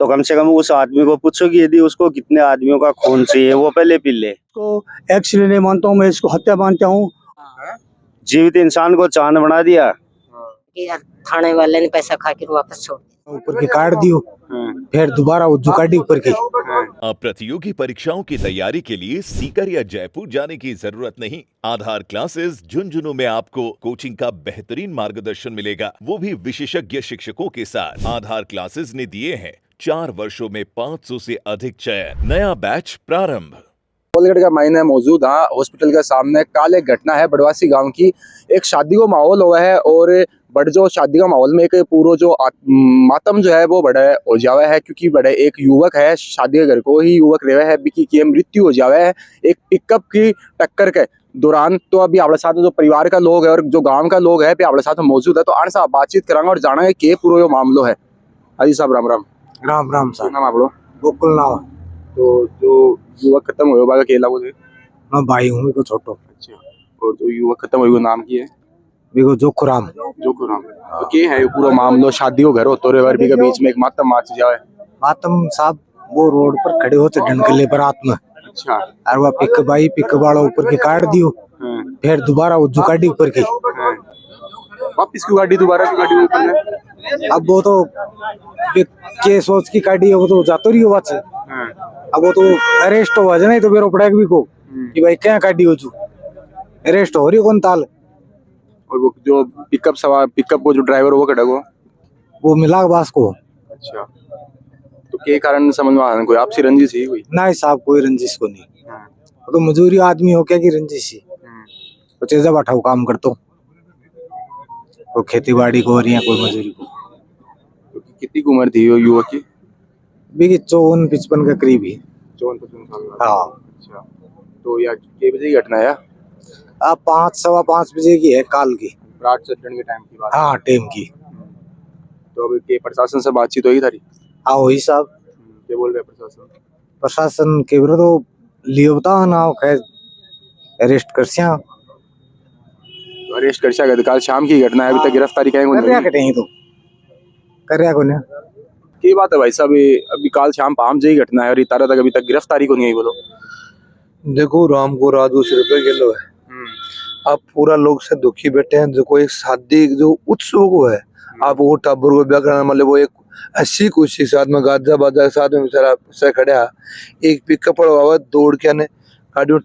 तो कम से कम उस आदमी को पूछो कि यदि उसको कितने आदमियों का खून चाहिए, वो पहले पी ले। तो एक्चुअली नहीं मानता हूँ, मैं इसको हत्या मानता हूँ। जीवित इंसान को चांद बना दिया। कि यार थाने वाले ने पैसा खा के वापस छोड़ दिया। ऊपर की काट दियो, फिर दोबारा वो जुकाटी ऊपर की। अब प्रतियोगी परीक्षाओं की तैयारी के लिए सीकर या जयपुर जाने की जरूरत नहीं। आधार क्लासेस झुंझुनू में आपको कोचिंग का बेहतरीन मार्गदर्शन मिलेगा, वो भी विशेषज्ञ शिक्षकों के साथ। आधार क्लासेस ने दिए हैं 4 वर्षों में 500 से अधिक चयन। नया बैच प्रारंभ। कोलगेट का महीना मौजूद हॉस्पिटल के सामने काल एक घटना है बड़वासी गांव की। एक शादी का माहौल हुआ है और बड़ जो शादी का माहौल में एक पूरा जो मातम जो है वो बड़ा हो जावा है, क्योंकि बड़े एक युवक है शादी के घर को ही युवक रहे है बिकी की मृत्यु हो जावा है एक पिकअप की टक्कर के दौरान। तो अभी आपके साथ जो परिवार का लोग है और जो गांव का लोग है आपके साथ मौजूद है, तो आने साहब बातचीत करांगे और जाना है कि पूरा मामलो है। हाजी साहब राम राम। राम राम साहब। नाम आप लोग? गोकुल नाव। तो जो युवक खत्म हुए बागा अकेला वो थे? मैं भाई हूँ, मेरे को छोटो। अच्छा, और जो युवक खत्म हुए नाम की है? मेरे जोखुराम। जोखुराम। तो क्या है ये पूरा मामलो? शादी हो घर हो तो रेवर भी के बीच में एक मातम माच जाए। मातम साहब वो रोड पर खड़े होते ढंकले पर रात में। अच्छा। और वो पिक वाला ऊपर की काट दियो, फिर दोबारा वो जुकाटी ऊपर की। वापिस क्यों गाड़ी दोबारा की गाड़ी ऊपर में? अब वो तो के सोच की काटी है, वो तो जातो रही हो बात से। अब वो तो अरेस्ट हो जाए नहीं तो फिर पड़ेगा भी को कि भाई क्या काटी हो चु अरेस्ट हो रही कौन ताल। और वो जो पिकअप को जो ड्राइवर वो खड़ा वो मिला बास को। अच्छा, तो के कारण समझ में आ कोई आपसी रंजिश ही कोई? नहीं साहब, कोई रंजिश को नहीं। वो तो मजूरी आदमी हो क्या कि रंजिश ही। तो चेजा बैठा हो काम करता हूँ, कोई खेती बाड़ी को और या कोई मजूरी को। तो कितनी उम्र थी वो युवक की? 54-55 के करीब ही। 54-55 साल। हाँ। अच्छा, तो या के बजे की घटना है? अब 5-5:15 बजे की है, काल की। रात चढ़ने के टाइम की बात? हाँ, टाइम की। तो अभी के प्रशासन से बातचीत हुई थारी? हाँ वही साहब। क्या बोल रहे प्रशासन? प्रशासन के तो लियो बता ना खैर अरेस्ट कर सिया। अरेस्ट कर सिया कल शाम की घटना है, अभी तक गिरफ्तारी कहीं कर रहा कटेंगे तो कर रहा कोने की बात है भाई साहब? अभी काल शाम पाम जी घटना है और तारा तक अभी तक गिरफ्तारी को नहीं आई। बोलो देखो राम को राजू सिर पे गेलो है। आप पूरा लोग से दुखी बैठे हैं, जो कोई शादी जो उत्सव को है आप वो टाबर को ब्याह करना, मतलब वो एक 80 कुछ के साथ में गाजा बाजा के साथ में बेचारा से खड़ा एक पिकअप पर दौड़ के आने गाड़ी में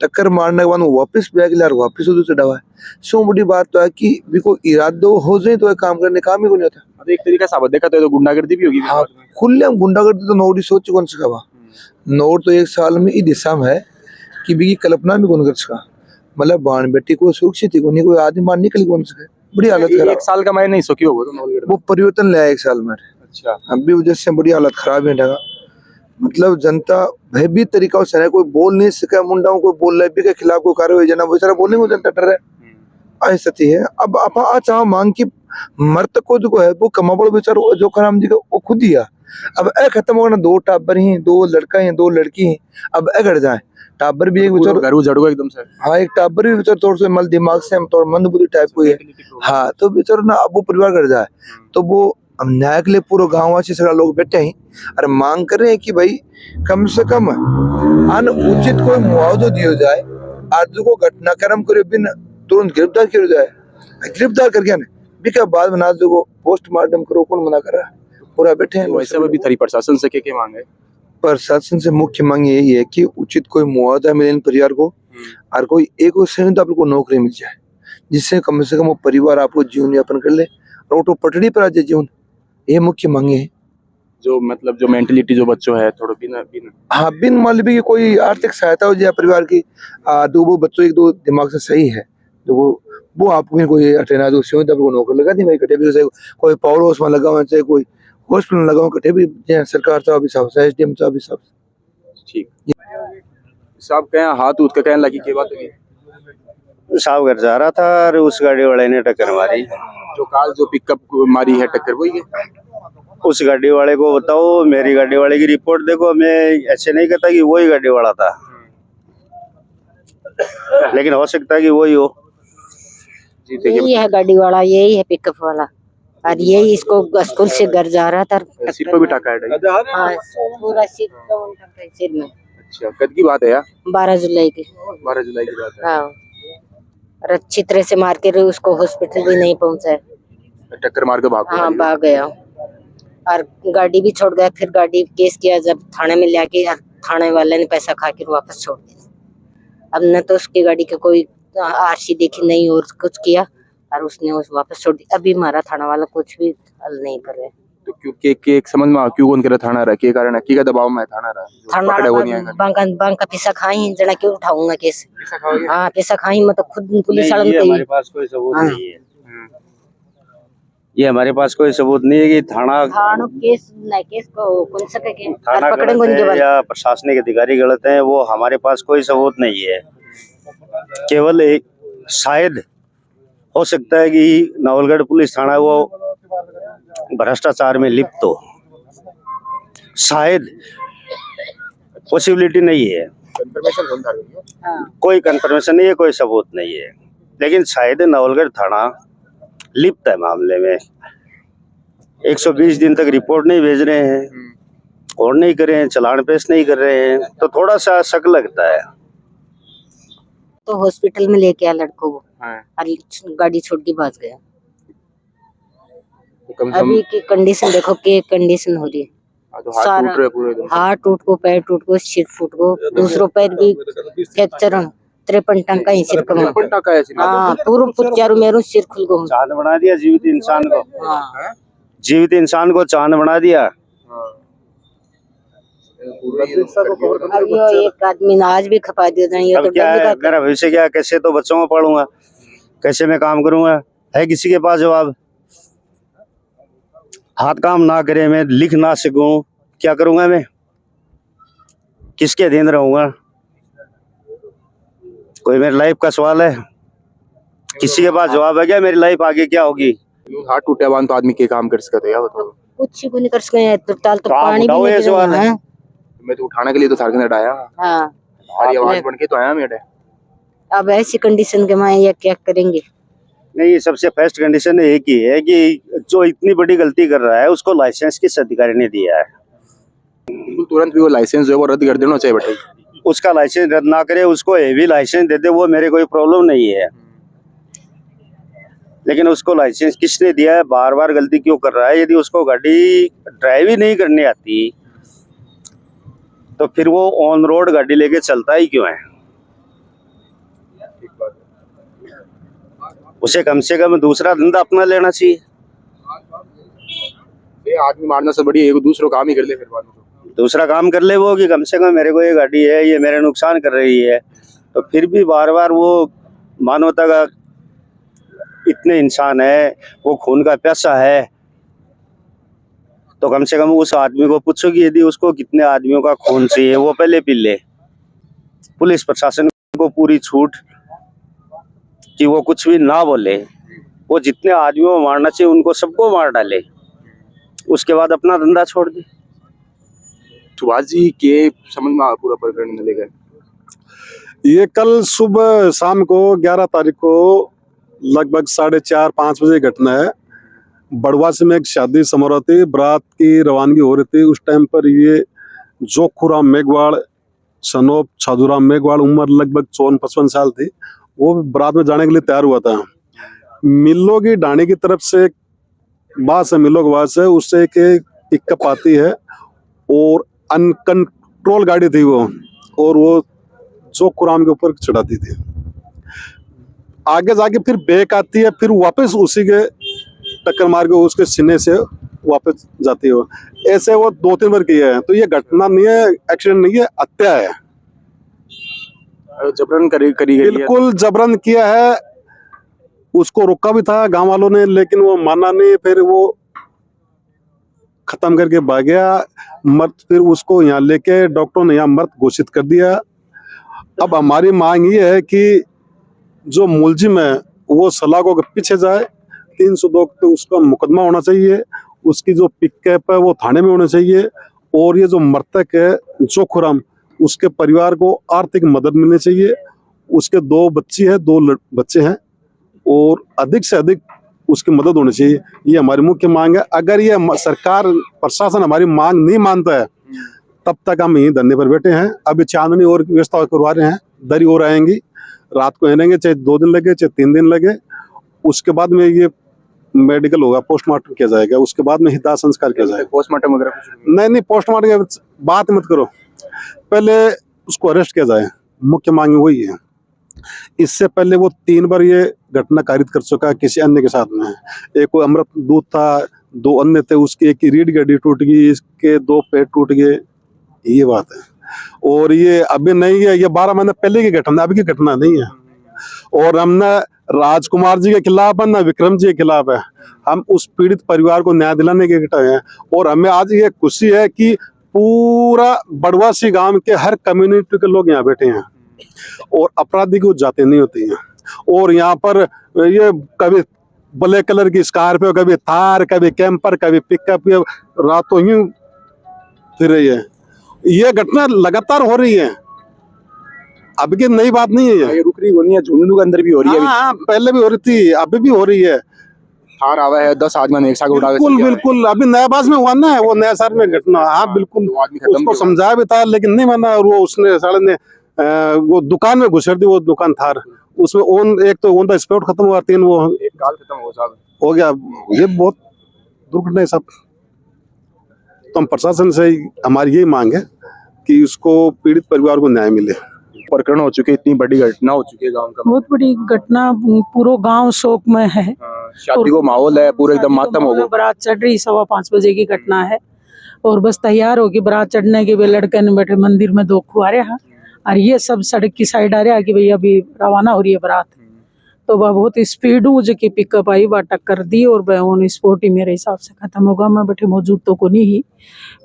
टक्कर मारने के बाद वापस बैग ला वापस उधर चढ़ा हुआ है। सो बड़ी बात तो है कि बिको इरादा हो जाए तो काम करने काम ही को नहीं होता। तो एक तरीका से देखा तो गुंडागर्दी भी होगी। हाँ, खुले गुंडागर्दी तो नोट ही सोच कौन सा खावा नोट तो एक साल में इस दिशा में है कि भी कल्पना भी कौन कर सका, मतलब बाण बेटी को सुरक्षित को नहीं कोई आदमी बाहर निकल कौन सके। बड़ी हालत खराब। एक साल का मैं नहीं सोची होगा तो वो परिवर्तन लाया एक साल में। अच्छा, अभी वजह से बड़ी हालत खराब है। मतलब जनता भयभीत तरीका से कोई बोल नहीं सका, मुंडा कोई बोल रहा है के खिलाफ कोई कार्रवाई जना बेचारा बोलेंगे जनता डर है ऐसा है। अब आप चाह मांग की मृतक को जो है वो कमाबड़ बेचारा जो खराम जी का वो खुद ही है। अब ए खत्म होना 2 टाबर ही 2 लड़का है 2 लड़की है। अब अगर जाए टाबर भी एक बेचारा घर उजड़ एकदम से। हाँ, एक टाबर भी बेचारा थोड़ा सा मल दिमाग से थोड़ा मंदबुद्धि टाइप को है। हाँ, तो बेचारा ना अब वो परिवार कर जाए तो वो न्याय के लिए पूरा गाँव वासी सारा लोग बैठे हैं और मांग कर रहे हैं कि भाई कम से कम अनुचित कोई मुआवजा दिया जाए, आज को घटनाक्रम करे बिन तुरंत गिरफ्तार किया जाए। गिरफ्तार करके ना बाद में नाज को पोस्टमार्टम करो, कौन मना कर रहा है? पूरा बैठे हैं। वैसे भी थारी प्रशासन से क्या मांगे? प्रशासन से मुख्य मांग यही है कि उचित कोई मुआवजा मिले इन परिवार को और कोई एक संयुक्त आपको नौकरी मिल जाए, जिससे कम से कम वो परिवार आपको जीवन यापन कर ले और वो पटड़ी पर आ जाए जीवन। ये मुख्य मांगे है। जो मतलब जो मेंटलिटी जो बच्चों है थोड़ा हाँ, बिन मालवी की कोई आर्थिक सहायता हो जाए परिवार की, तो वो बच्चों एक दो दिमाग से सही है तो वो आपको कोई अटेना जो आपको नौकरी लगा दी भाई कटे भी कोई पावर हाउस में लगा हुआ चाहे कोई हॉस्पिटल में लगा हुआ कटे भी सरकार साहब हिसाब से एसडीएम साहब हिसाब से। ठीक साहब कहें हाथ उठ के कहने लगी की बात है? साहब घर जा रहा था और उस गाड़ी वाले ने टक्कर मारी। जो काल जो पिकअप मारी है टक्कर वही है? उस गाड़ी वाले को बताओ, मेरी गाड़ी वाले की रिपोर्ट देखो, मैं ऐसे नहीं कहता कि वही गाड़ी वाला था, लेकिन हो सकता है कि वही हो। यही है गाड़ी वाला, यही है पिकअप वाला। और ये इसको स्कूल से घर जा रहा था। सिर पर भी टाका है डाई? हाँ, पूरा सिर का टक्कर है सिर में। अच्छा, कद की बात है यार? 12 जुलाई की। 12 जुलाई की बात है। हाँ, और अच्छी तरह से मार के उसको हॉस्पिटल भी नहीं पहुंचा। टक्कर मार के भाग हाँ, भाग गया और गाड़ी भी छोड़ गया। फिर गाड़ी केस किया, जब थाने में ले आके थाने वाले ने पैसा खा के वापस छोड़ दिया। अब न तो उसकी गाड़ी का कोई आरसी देखी नहीं और कुछ किया, और उसने उस वापस छोड़ दिया। अभी हमारा थाना वाला कुछ भी हल नहीं कर रहे। तो क्यों के समझ में क्यों कौन करे थाना रहा के कारण है की का दबाव में थाना रहा थाना पकड़े वो नहीं आएगा बैंक का पैसा खाई जना क्यों उठाऊंगा केस। पैसा खाओगे? हाँ, पैसा खाई मतलब खुद पुलिस वालों ये को हमारे पास कोई सबूत हाँ। नहीं है। ये हमारे पास कोई सबूत नहीं है कि थाना केस नहीं, केस को कौन सके के थाना पकड़ेंगे गलत उनके है बाद। या प्रशासनिक अधिकारी गलत है, वो हमारे पास कोई सबूत नहीं है। केवल एक शायद हो सकता है कि नवलगढ़ पुलिस थाना वो भ्रष्टाचार में लिप्त हो, शायद पॉसिबिलिटी नहीं है। कंफर्मेशन कौन था? हाँ, कोई कंफर्मेशन नहीं है, कोई सबूत नहीं है, लेकिन शायद नवलगढ़ थाना लिप्त है मामले में। 120 दिन तक रिपोर्ट नहीं भेज रहे हैं और नहीं कर रहे हैं, चालान पेश नहीं कर रहे हैं, तो थोड़ा सा शक लगता है। तो हॉस्पिटल में लेके आया लड़कों को हाँ। और गाड़ी छोड़ के भाग गया। तो कम से कम अभी की कंडीशन देखो, के कंडीशन हो रही है। तो हाथ सारा- टूट रहे पूरे एकदम। हाथ टूट को, पैर टूट को, सिर फूट को, दूसरों पैर भी फ्रैक्चर 53 टंका ही सिर का। 53 टाका है सिर में। हाँ, पूरा चारों मेरू सिर खुल गो। चांद बना दिया जीवित इंसान को, हाँ, जीवित इंसान को चांद बना दिया। हाँ। पूरा ये अब यो एक आदमी ने आज भी खपा दिया था। ये अब तो क्या है, मेरा भविष्य क्या है, कैसे तो बच्चों को पढ़ूंगा, कैसे मैं काम करूंगा, है किसी के पास जवाब? हाथ काम ना करे, मैं लिख ना सकूं, क्या करूंगा मैं? किसके अधीन रहूंगा? कोई मेरी लाइफ का सवाल है, किसी के पास जवाब है क्या? मेरी लाइफ आगे क्या होगी? हाथ टूटे बाद तो आदमी के काम कर सकते हैं बताओ। कुछ ही को नहीं कर सके। तो ताल तो तो आप पानी भी उठाओ ये नहीं सवाल है। गिरा। मैं तो उठाने के लिए तो सार्वजनिक आया हाँ, हमारी आवाज बन के तो आया मेरे। अब ऐसी कंडीशन के माए ये क्या करेंगे? नहीं, सबसे फर्स्ट कंडीशन एक ही है कि जो इतनी बड़ी गलती कर रहा है उसको लाइसेंस किस अधिकारी ने दिया है? तुरंत भी वो लाइसेंस जो है वो रद्द कर देना चाहिए बेटा। उसका लाइसेंस रद्द ना करे, उसको हेवी लाइसेंस दे दे, वो मेरे कोई प्रॉब्लम नहीं है, लेकिन उसको लाइसेंस किसने दिया है, बार बार गलती क्यों कर रहा है? यदि उसको गाड़ी ड्राइव ही नहीं करनी आती तो फिर वो ऑन रोड गाड़ी लेके चलता ही क्यों है? उसे कम से कम दूसरा धंधा अपना लेना चाहिए। ये आदमी मारना से बढ़िया एक दूसरों काम ही कर ले फिर बाद में। दूसरा काम कर ले वो, कि कम से कम मेरे को ये गाड़ी है, ये मेरे नुकसान कर रही है, तो फिर भी बार बार वो मानवता का इतने इंसान है, वो खून का प्यासा है, तो कम से कम उस आदमी को पूछो कि यदि उसको कितने आदमियों का खून चाहिए, वो पहले पी ले। पुलिस प्रशासन को पूरी छूट कि वो कुछ भी ना बोले, वो जितने आदमियों को मारना चाहिए उनको सबको मार डाले, उसके बाद अपना धंधा छोड़ दे। सुभाष जी के समझ में पूरा प्रकरण मिले गए। ये कल सुबह शाम को 11 तारीख को लगभग 4:30-5 बजे घटना है। बड़वासी में एक शादी समारोह थी, बारात की रवानगी हो रही थी। उस टाइम पर ये जोखुराम मेघवाड़, सनोप छाजूराम मेघवाड़, उम्र लगभग 54-55 साल थी, वो बारात में जाने के लिए तैयार हुआ था। मिल्लो की डाणी की तरफ से बास है, मिल्लो के बास है, उससे एक पिकअप आती है और अनकंट्रोल गाड़ी थी वो, और वो जोखुराम के ऊपर चढ़ाती थी। आगे जाके फिर बैक आती है, फिर वापस उसी के टक्कर मार के उसके सीने से वापस जाती है। वो ऐसे वो 2-3 बार किया है। तो ये घटना नहीं है, एक्सीडेंट नहीं है, हत्या है। जबरन करी गई है। बिल्कुल जबरन किया है। उसको रोका भी था गांव वालों ने, लेकिन वो माना नहीं, फिर वो खत्म करके भाग गया। मर्द फिर उसको यहाँ लेके डॉक्टरों ने यहाँ मर्द घोषित कर दिया। अब हमारी मांग ये है कि जो मुलजिम है वो सलाखों के पीछे जाए, 302 पे उसका मुकदमा होना चाहिए, उसकी जो पिकअप है वो थाने में होना चाहिए, और ये जो मृतक है जोखुराम, उसके परिवार को आर्थिक मदद मिलनी चाहिए। उसके 2 बच्ची है, 2 बच्चे हैं, और अधिक से अधिक उसकी मदद होनी चाहिए। ये हमारी मुख्य मांग है। अगर ये सरकार प्रशासन हमारी मांग नहीं मानता है तब तक हम यहीं धरने पर बैठे हैं। अभी चांदनी और व्यवस्था करवा रहे हैं, दरी और आएंगी, रात को रहेंगे, चाहे 2 दिन लगे चाहे 3 दिन लगे। उसके बाद में ये मेडिकल होगा, पोस्टमार्टम किया जाएगा, उसके बाद में ही दाह संस्कार किया जाएगा। पोस्टमार्टम वगैरह कुछ नहीं, पोस्टमार्टम की बात मत करो, पहले उसको अरेस्ट किया जाए। मुख्य मांग वही है। इससे पहले वो 3 बार ये घटना कारित कर चुका है किसी अन्य के साथ में। एक को अमृत दूत था, 2 अन्य थे, उसकी एक की रीढ़ की हड्डी टूट गई, इसके 2 पेट टूट गए, ये बात है। और ये अभी नहीं है, ये 12 महीने पहले की घटना, अभी की घटना नहीं है। और हम ना राजकुमार जी के खिलाफ है ना विक्रम जी के खिलाफ है। हम उस पीड़ित परिवार को न्याय दिलाने के इकट्ठा हैं। और हमें आज ये खुशी है कि पूरा बड़वासी गांव के हर कम्युनिटी के लोग यहाँ बैठे हैं और अपराधी को जाते नहीं होती हैं। और यहाँ पर ये कभी ब्लैक कलर की स्कॉर्पियो, कभी थार, कभी कैंपर, कभी पिकअप, ये रातों यूं फिर रही है। ये घटना लगातार हो रही है, अब की नई बात नहीं है। ये रुक रही होनी है, झुंझुनू के अंदर भी हो रही है। हाँ, पहले भी हो रही थी, अभी भी हो रही है। थार आवा है, 10 आदमी एक साथ उठा के बिल्कुल बिल्कुल, अभी नया बाज में हुआ ना, वो नया शहर में घटना। हाँ बिल्कुल, उसको समझाया भी था लेकिन नहीं माना। और वो उसने साले ने वो दुकान में घुसेड़ दी, वो दुकान थार, उसमें एक तो ऑन द स्पॉट खत्म हुआ, 3 वो एक काल खत्म हो गया। ये बहुत दुर्घटना है सब। तो हम प्रशासन से हमारी यही मांग है कि उसको पीड़ित परिवार को न्याय मिले। प्रकरण हो चुके, इतनी बड़ी घटना हो चुकी है गांव का, बहुत बड़ी घटना, पूरा गांव शोक में है। शादी को माहौल है, पूरा एकदम मातम हो गया। बारात चढ़ रही, 5:15 बजे की घटना है और बस तैयार होगी बारात चढ़ने के लिए। लड़के ने बैठे मंदिर में 2 खुआरे हैं और ये सब सड़क की साइड आ रहा है कि भाई अभी रवाना हो रही है बारात। तो वह बहुत स्पीड जो की पिकअप आई, वह टक्कर दी और वह ऑन स्पॉट ही मेरे हिसाब से खत्म होगा। मैं बैठे मौजूद तो को नहीं ही,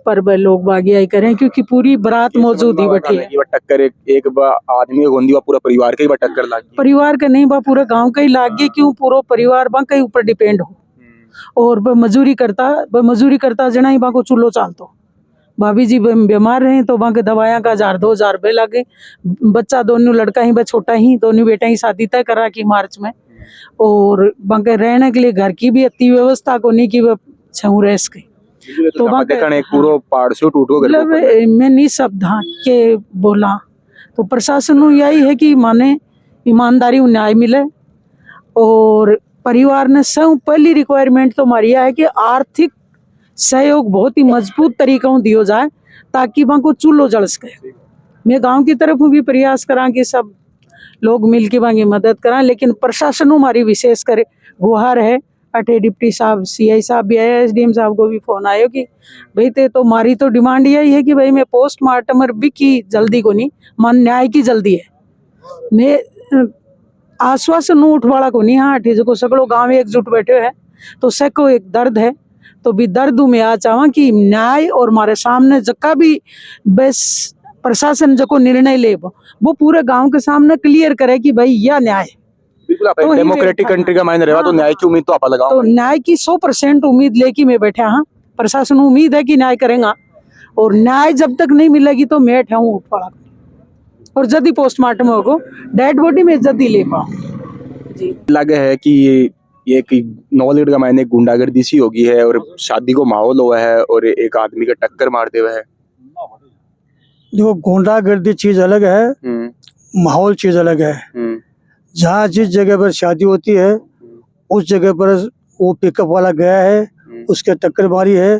पर वह लोग बागी आई करें क्योंकि पूरी बारात मौजूद ही बैठी है। टक्कर एक आदमी को गोंदी, पूरा परिवार के ही टक्कर लग गई। परिवार का नहीं, वह पूरे गांव का ही लाग गई। क्यों? पूरा परिवार वहाँ के ऊपर डिपेंड हो और वह मजूरी करता जना ही वहाँ को चूल्हो चालतो। भाभी जी बीमार रहे तो वहाँ के दवाइयाँ का 1000-2000 रुपये लगे। बच्चा दोनों लड़का ही, छोटा ही, दोनों बेटा ही शादी तय करा की मार्च में। और वहाँ के रहने के लिए घर की भी इतनी व्यवस्था को नहीं कि वह छऊ रह सके। तो वहाँ एक पूरा पहाड़ से टूट गया। मतलब मैं नहीं शब्द के बोला तो प्रशासन यही है कि माने ईमानदारी न्याय मिले। और परिवार ने सब पहली रिक्वायरमेंट तो हमारी है कि आर्थिक सहयोग बहुत ही मजबूत तरीकों दियो जाए ताकि वहाँ को चूल्हो जल सके। मैं गांव की तरफ भी प्रयास करा कि सब लोग मिल के वहाँ की मदद करा, लेकिन प्रशासन हमारी विशेष करे गुहार है। अठे डिप्टी साहब, CI साहब भी आए, SDM साहब को भी फोन आयो कि भाई तो हमारी तो डिमांड यही है कि भाई मैं पोस्टमार्टम भी की जल्दी को नहीं, मन न्याय की जल्दी है। मैं आश्वासन उठवाड़ा को नहीं। हाँ, अठे जो सगड़ो गाँव एकजुट बैठे है तो सबको एक दर्द है, तो भी दर्द में आ चावा कि न्याय और हमारे सामने जका भी बस प्रशासन जो निर्णय ले वो पूरे गांव के सामने क्लियर करे कि भाई यह न्याय। बिल्कुल, आप तो डेमोक्रेटिक कंट्री का मायने रहा तो न्याय की उम्मीद तो आप लगाओ। तो न्याय की 100% उम्मीद लेके मैं बैठा। हाँ, प्रशासन उम्मीद है कि न्याय करेगा और न्याय जब तक नहीं मिलेगी तो मैं उठाऊँ उठ पड़ा और जल्दी पोस्टमार्टम होगा, डेड बॉडी में जल्दी ले पाऊँ जी। लगे है कि ये एक नॉलेज का मायने गुंडागर्दी सी होगी है और शादी को माहौल हुआ है और एक आदमी का टक्कर मार दे हुआ है। देखो, गुंडागर्दी चीज अलग है, माहौल चीज अलग है। जहाँ जिस जगह पर शादी होती है उस जगह पर वो पिकअप वाला गया है, उसके टक्कर मारी है।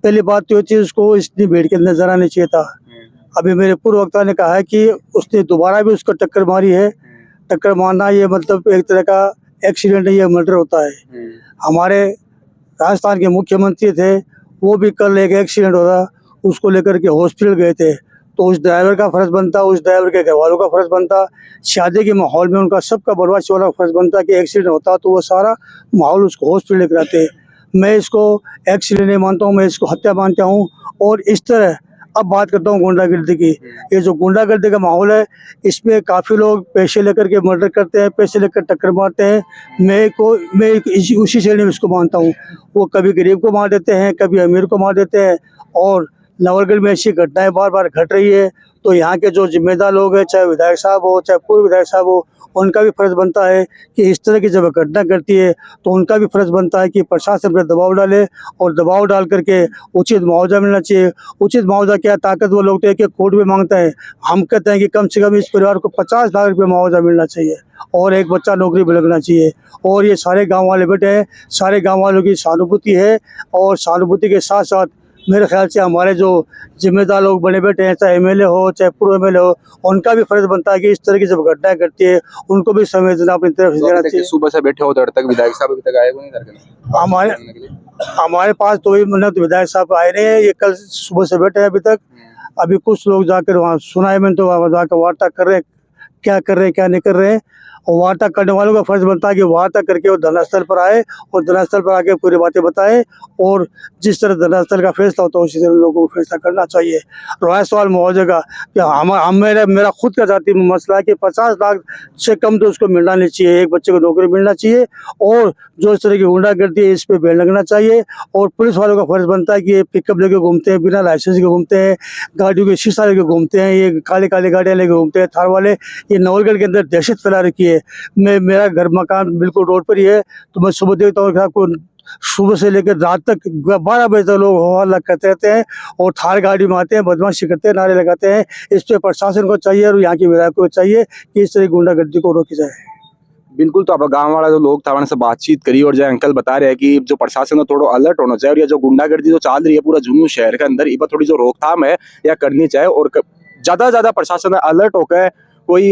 पहली बात तो होती है उसको इतनी भीड़ के अंदर जरा नहीं चाहिए था। अभी मेरे पूर्व वक्ता ने कहा है कि उसने दोबारा भी उसको टक्कर मारी है। टक्कर मारना ये मतलब एक तरह का एक्सीडेंट नहीं, ये मर्डर होता है। हमारे राजस्थान के मुख्यमंत्री थे, वो भी कल एक एक्सीडेंट होता उसको लेकर के हॉस्पिटल गए थे। तो उस ड्राइवर का फर्ज बनता, उस ड्राइवर के घर वालों का फर्ज बनता, शादी के माहौल में उनका सबका बर्बाद वाला फर्ज बनता कि एक्सीडेंट होता तो वो सारा माहौल उसको हॉस्पिटल लेकर आते। मैं इसको एक्सीडेंट नहीं मानता हूँ, मैं इसको हत्या मानता हूँ। और इस तरह अब बात करता हूँ गुंडागर्दी की। ये जो गुंडागर्दी का माहौल है इसमें काफ़ी लोग पैसे लेकर के मर्डर करते हैं, पैसे लेकर टक्कर मारते हैं। मैं उसी श्रेणी में इसको मानता हूँ। वो कभी गरीब को मार देते हैं, कभी अमीर को मार देते हैं। और नवलगढ़ में ऐसी घटनाएं बार बार घट रही है। तो यहाँ के जो जिम्मेदार लोग हैं, चाहे विधायक साहब हो, चाहे पूर्व विधायक साहब हो, उनका भी फर्ज बनता है कि इस तरह की जब घटना करती है तो उनका भी फर्ज बनता है कि प्रशासन पर दबाव डाले और दबाव डाल करके उचित मुआवजा मिलना चाहिए। उचित मुआवजा क्या, ताकतवर लोग तो एक कोर्ट में मांगते हैं, हम कहते हैं कि कम से कम इस परिवार को 50 लाख रुपये मुआवजा मिलना चाहिए और एक बच्चा नौकरी पर लगना चाहिए। और ये सारे गाँव वाले बैठे हैं, सारे गाँव वालों की सहानुभूति है और सहानुभूति के साथ साथ मेरे ख्याल से हमारे जो जिम्मेदार लोग बने बैठे हैं, चाहे एमएलए हो चाहे पूर्व एमएलए हो, उनका भी फर्ज बनता है कि इस तरह की जब घटनाएं करती है उनको भी संवेदना अपनी तरफ से देना चाहिए। सुबह से बैठे हो देर तक, विधायक साहब अभी तक आए हुए नहीं इधर के? हमारे पास तो मतलब विधायक साहब आए नहीं है, ये कल सुबह से बैठे हैं अभी तक। अभी कुछ लोग जाकर वहाँ सुना है, मैंने तो वहाँ जाकर वार्ता कर रहे हैं, क्या कर रहे हैं क्या नहीं कर रहे हैं। और वार्ता करने वालों का फर्ज बनता है कि वार्ता करके वो धरनास्थल पर आए और धरनास्थल पर आके पूरी बातें बताएं और जिस तरह धरनास्थल का फैसला होता है उसी तरह लोगों को फैसला करना चाहिए। रहा सवाल मुआवजे का, कि मेरा खुद का जाती मसला है कि 50 लाख से कम तो उसको मिलना नहीं चाहिए, एक बच्चे को नौकरी मिलना चाहिए और जो इस तरह की गुंडागर्दी है इस पर बैन लगना चाहिए। और पुलिस वालों का फर्ज बनता है कि ये पिकअप लेके घूमते हैं, बिना लाइसेंस के घूमते हैं, गाड़ियों के शीशा लेके घूमते हैं, ये काले काले गाड़ियाँ लेके घूमते हैं थार वाले, ये नवलगढ़ के अंदर दहशत फैला रखी है। मेरा घर मकान बिल्कुल रोड पर ही है, तो मैं सुबह देखता हूँ आपको सुबह से लेकर रात तक 12 बजे तक लोग हो हल्ला करते रहते हैं और थार गाड़ी में आते हैं, बदमाशी करते हैं, नारे लगाते हैं। इस पे प्रशासन को चाहिए और यहाँ के विधायक को चाहिए कि इस तरह की गुंडागर्दी को रोकी जाए। बिल्कुल, तो अब गांव वाला जो लोग था उनसे बातचीत करी और जो अंकल बता रहे हैं कि जो प्रशासन को थोड़ा अलर्ट होना चाहिए और ये जो गुंडागर्दी जो चल रही है पूरा झुंझुनू शहर के अंदर, इस पर थोड़ी जो रोकथाम है या करनी चाहिए और ज्यादा प्रशासन अलर्ट होकर कोई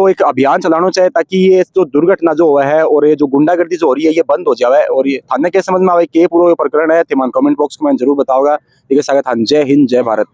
एक अभियान चलाना चाहिए ताकि ये जो दुर्घटना जो हुआ है और ये जो गुंडागर्दी जो हो रही है ये बंद हो जाए। और ये थाने के समझ में आवे के पूरा प्रकरण है, कमेंट बॉक्स में जरूर बताओगा। ठीक है, जय हिंद, जय भारत।